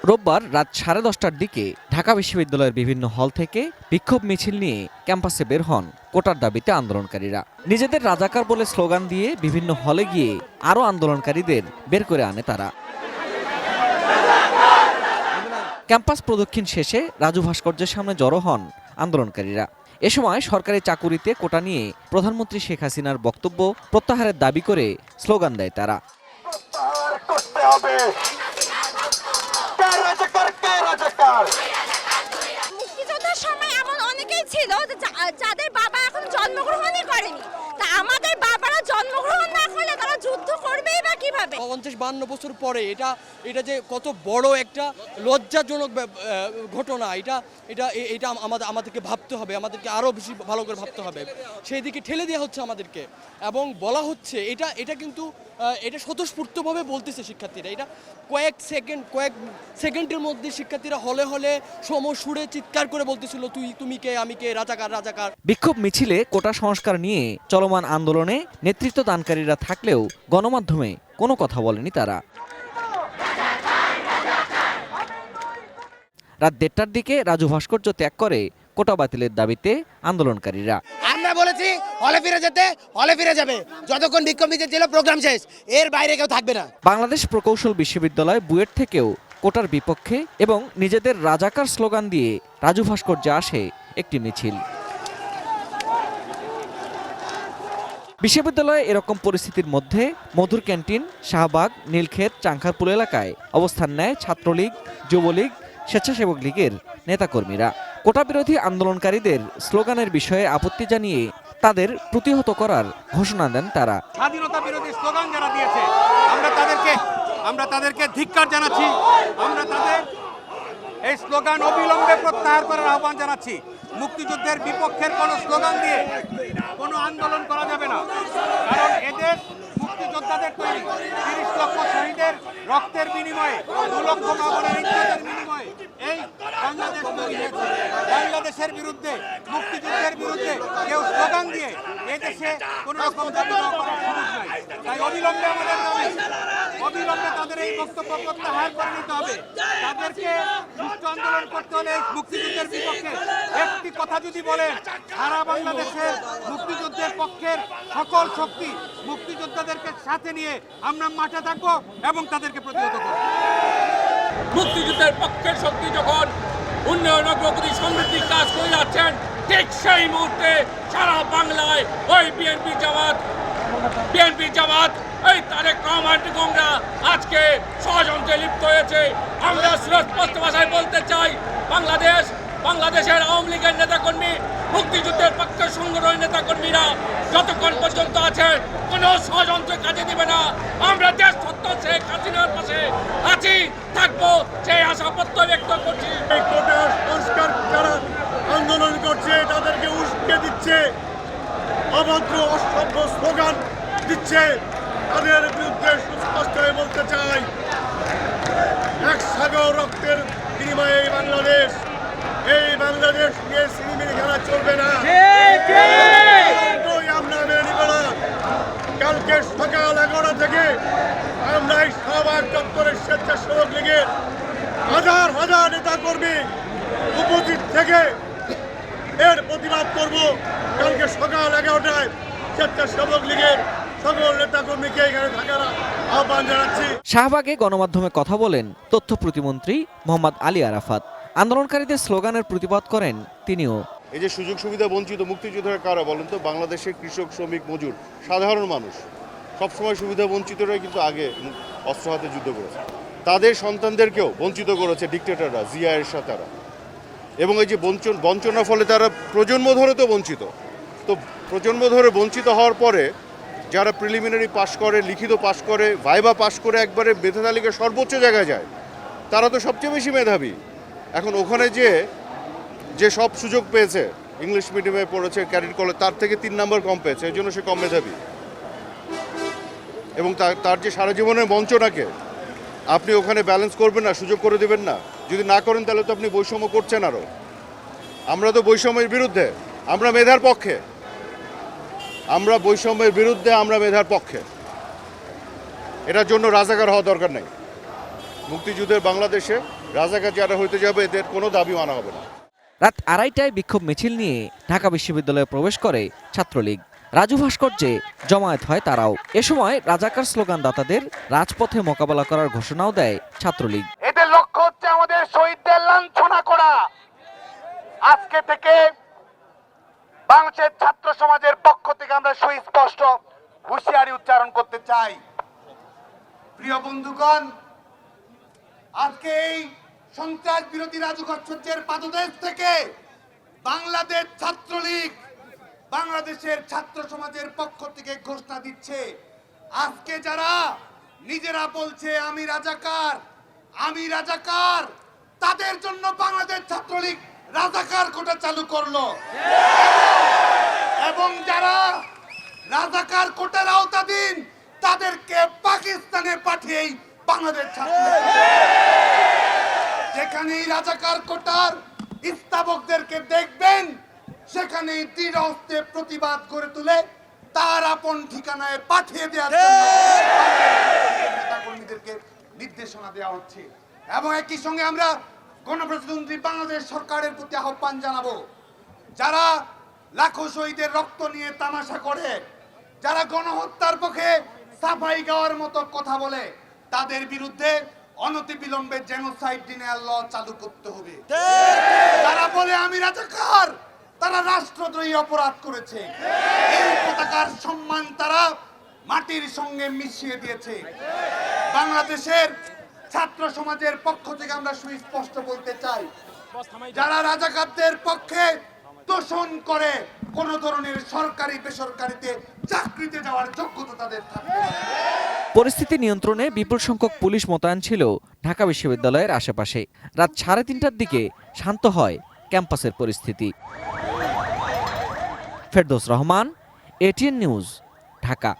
রোববার রাত 10:30টার দিকে ঢাকা বিশ্ববিদ্যালয়ের বিভিন্ন হল থেকে বিক্ষোভ মিছিল নিয়ে ক্যাম্পাসে বের হন কোটার দাবিতে আন্দোলনকারীরা। নিজেদের রাজাকার বলে স্লোগান দিয়ে বিভিন্ন হলে গিয়ে আরও আন্দোলনকারীদের বের করে আনে তারা। ক্যাম্পাস প্রদক্ষিণ শেষে রাজু ভাস্কর্যের সামনে জড়ো হন আন্দোলনকারীরা। এ সময় সরকারি চাকুরিতে কোটা নিয়ে প্রধানমন্ত্রী শেখ হাসিনার বক্তব্য প্রত্যাহারের দাবি করে স্লোগান দেয় তারা। মুক্তিযুদ্ধের সময় এমন অনেকেই ছিল যাদের বাবা এখন জন্মগ্রহণই করেনি। তা আমাদের বাবারা জন্মগ্রহণ না করলে তারা যুদ্ধ করবেই বা কিভাবে? 50-52 বছর পরে এটা যে কত বড় একটা লজ্জাজনক ঘটনা, এটা আমাদেরকে ভাবতে হবে, আমাদেরকে আরো বেশি ভালো করে ভাবতে হবে। সেই দিকে ঠেলে দেওয়া হচ্ছে আমাদেরকে এবং বলা হচ্ছে এটা কিন্তু এটা স্বতঃস্ফূর্তভাবে বলতেছে শিক্ষার্থীরা। এটা কয়েক সেকেন্ডের মধ্যে শিক্ষার্থীরা হলে হলে সমসুরে চিৎকার করে বলতেছিল, তুমি কে, আমি কে, রাজাকার রাজাকার। বিক্ষোভ মিছিলে কোটা সংস্কার নিয়ে চলমান আন্দোলনে নেতৃত্ব দানকারীরা থাকলেও গণমাধ্যমে কোনো কথা বলেনি তারা। রাত 1:30টার দিকে রাজু ভাস্কর্য ত্যাগ করে কোটা বাতিলের দাবিতে আন্দোলনকারীরা। আমরা বলেছি হলে ফিরে যেতে, হলে ফিরে যাবে যতক্ষণ বিক্ষোভ মিছিল ছিল, প্রোগ্রাম শেষ, এর বাইরে কেউ থাকবে না। বাংলাদেশ প্রকৌশল বিশ্ববিদ্যালয় বুয়েট থেকেও কোটার বিপক্ষে এবং নিজেদের রাজাকার স্লোগান দিয়ে রাজু ভাস্কর্যে আসে একটি মিছিল। বিশ্ববিদ্যালয়ে এরকম পরিস্থিতির মধ্যে মধুর ক্যান্টিন, শাহবাগ, নীলক্ষেত, চাংখারপুল এলাকায় অবস্থান নেয় ছাত্রলীগ, যুবলীগ, স্বেচ্ছাসেবক লীগের নেতাকর্মীরা। কোটা বিরোধী আন্দোলনকারীদের স্লোগানের বিষয়ে আপত্তি জানিয়ে তাদের প্রতিহত করার ঘোষণা দেন তারা। স্বাধীনতা বিরোধী স্লোগান যারা দিয়েছে আমরা তাদেরকে ধিক্কার জানাচ্ছি। আমরা তাদের এই স্লোগান অবিলম্বে প্রত্যাহার করার আহ্বান জানাচ্ছি। মুক্তিযুদ্ধের বিপক্ষের কোনো স্লোগান দিয়ে কোনো আন্দোলন করা যাবে না, কারণ এদের মুক্তিযোদ্ধাদের তৈরি 30 লক্ষ শহীদের রক্তের বিনিময়ে, 2 লক্ষ মামলার ইজ্জতের বিনিময়ে এই বাংলাদেশ তৈরি হয়েছে। বাংলাদেশের বিরুদ্ধে, মুক্তিযুদ্ধের বিরুদ্ধে কেউ স্লোগান দিয়ে এদেশে কোনো রকম দাবি দেওয়া করার সুযোগ নাই। তাই অবিলম্বে আমাদের দাবি, অবিলম্বে তাদের এই বক্তব্য প্রত্যাহার করে নিতে হবে। তাদেরকে সুষ্ঠু আন্দোলন করতে হলে মুক্তিযুদ্ধের বিপক্ষে একটি কথা যদি বলেন, সারা বাংলাদেশের মুক্তিযুদ্ধের পক্ষের সকল শক্তি মুক্তিযোদ্ধাদেরকে সাথে নিয়ে আমরা মাঠে থাকবো এবং তাদেরকে প্রতিহত করব। মুক্তিযুদ্ধের পক্ষের শক্তি যখন উন্নয়ন, অগ্রগতি, সমৃদ্ধির কাজ করে যাচ্ছেন, ঠিক সেই মুহূর্তে সারা বাংলায় ওই বিএনপি জামাত এই তারেক রহমান গংরা আজকে ষড়যন্ত্রে লিপ্ত হয়েছে। আমরা স্পষ্ট ভাষায় বলতে চাই, বাংলাদেশের আওয়ামী লীগের নেতাকর্মী, মুক্তিযুদ্ধের পক্ষের সংগঠনের নেতাকর্মীরা যতক্ষণ পর্যন্ত আছে কোনো ষড়যন্ত্র কাজে দিবে না। আমরা দেশ সত্য শেখ হাসিনার পাশে আছি, থাকবো, সেই আশা প্রত্যয় ব্যক্ত করছি। এই কোটা সংস্কার যারা আন্দোলন করছে তাদেরকে উস্কে দিচ্ছে, অভদ্র অসভ্য স্লোগান দিচ্ছে, তাদের বিরুদ্ধে সুস্পষ্ট হয়ে বলতে চাই, এক সাগর রক্তের বিনিময়ে এই বাংলাদেশ নিয়ে সিনেমিনি খেলা চলবে না। আমরা মেনে নিব না। কালকে সকাল 11টা থেকে আমরা এই শাহবাগ চত্বরের স্বেচ্ছাসেবক লীগের হাজার হাজার নেতা কর্মী উপস্থিত থেকে এর প্রতিবাদ করব। কালকে সকাল 11টায় স্বেচ্ছাসেবক লীগের সকল নেতা কর্মীকে এখানে থাকার আহ্বান জানাচ্ছি। শাহবাগে গণমাধ্যমে কথা বলেন তথ্য প্রতিমন্ত্রী মোহাম্মদ আলী আরাফাত। আন্দোলনকারীদের স্লোগানের প্রতিবাদ করেন তিনিও। এই যে সুযোগ সুবিধা বঞ্চিত মুক্তিযোদ্ধারা কারা বলেন তো? বাংলাদেশের কৃষক, শ্রমিক, মজুর, সাধারণ মানুষ সবসময় সুবিধা বঞ্চিতরাই কিন্তু আগে অস্ত্র হাতে যুদ্ধ করেছে। তাদের সন্তানদেরকেও বঞ্চিত করেছে ডিক্টেটররা, জিয়া এরশাদরা। এবং এই যে বঞ্চনার ফলে তারা প্রজন্ম ধরে তো বঞ্চিত। তো প্রজন্ম ধরে বঞ্চিত হওয়ার পরে যারা প্রিলিমিনারি পাশ করে, লিখিত পাশ করে, ভাইবা পাশ করে একবারে মেধা তালিকার সর্বোচ্চ জায়গায় যায়, তারা তো সবচেয়ে বেশি মেধাবী। এখন ওখানে যে সব সুযোগ পেয়েছে, ইংলিশ মিডিয়ামে পড়েছে, ক্যাডেট কলেজ, তার থেকে 3 নম্বর কম পেয়েছে, এই জন্য সে কম মেধাবী। এবং তার যে সারা জীবনের বঞ্চনাকে আপনি ওখানে ব্যালেন্স করবেন না, সুযোগ করে দেবেন না। যদি না করেন তাহলে তো আপনি বৈষম্য করছেন আরও। আমরা তো বৈষম্যের বিরুদ্ধে, আমরা মেধার পক্ষে। আমরা বৈষম্যের বিরুদ্ধে, আমরা মেধার পক্ষে। এটার জন্য রাজাকার হওয়া দরকার নেই। মুক্তিযুদ্ধের বাংলাদেশে রাজাকার যারা হইতে যাবে এদের কোনো দাবি মানা হবে না। রাত 2:30টায় বিক্ষোভ মিছিল নিয়ে ঢাকা বিশ্ববিদ্যালয়ে প্রবেশ করে ছাত্রলীগ। রাজু ভাস্কর্যে জমায়েত হয় তারাও। এ সময় রাজাকার স্লোগানদাতাদের রাজপথে মোকাবেলা করার ঘোষণাও দেয় ছাত্রলীগ। এদের লক্ষ্য হচ্ছে আমাদের শহীদদের লাঞ্ছনা করা। আজকে থেকে বাংলাদেশের ছাত্র সমাজের পক্ষ থেকে আমরা সুস্পষ্ট হুঁশিয়ারি উচ্চারণ করতে চাই। প্রিয় বন্ধুগণ, আজকে এই সন্ত্রাস বিরোধী রাজু ভাস্কর্যের পাদদেশ থেকে বাংলাদেশ ছাত্রলীগ বাংলাদেশের ছাত্র সমাজের পক্ষ থেকে ঘোষণা দিচ্ছে, আজকে যারা নিজেরা বলছে আমি রাজাকার, তাদের জন্য বাংলাদেশ ছাত্রলীগ রাজাকার কোটা চালু করলো। এবং যারা রাজাকার কোটার আওতাধীন তাদেরকে পাকিস্তানে পাঠিয়েই বাংলাদেশ ছাত্রলীগ, যেখানেই রাজাকার কোটার স্থাপকদেরকে দেখবেন সেখানেই দৃঢ় হস্তে প্রতিবাদ করে তুলে তার আপন ঠিকানায় পাঠিয়ে দেওয়ার জন্য নেতাকর্মীদেরকে নির্দেশনা দেওয়া হচ্ছে। এবং একই সঙ্গে আমরা গণপ্রজাতন্ত্রী বাংলাদেশ সরকারের প্রতি আহ্বান জানাবো, যারা লাখো শহীদের রক্ত নিয়ে তামাশা করে, যারা গণহত্যার পক্ষে সাফাই গাওয়ার মতো কথা বলে, তাদের বিরুদ্ধে অনতিবিলম্বে জেনোসাইড ডিনায়াল ল চালু করতে হবে। যারা বলে আমি রাজাকার, তারা রাষ্ট্রদ্রোহী অপরাধ করেছে। এই পতাকার সম্মান তারা মাটির সঙ্গে মিশিয়ে দিয়েছে। বাংলাদেশের ছাত্র সমাজের পক্ষ থেকে আমরা সুস্পষ্ট বলতে চাই, যারা রাজাকারদের পক্ষে তোষণ করে কোন ধরনের সরকারি বেসরকারিতে চাকরিতে যাওয়ার যোগ্যতা তাদের থাকবে না। পরিস্থিতি নিয়ন্ত্রণে বিপুল সংখ্যক পুলিশ মোতায়েন ছিল ঢাকা বিশ্ববিদ্যালয়ের আশেপাশে। রাত 3:30টার দিকে শান্ত হয় ক্যাম্পাসের পরিস্থিতি। Ferdous Rahman, ATN news, Dhaka.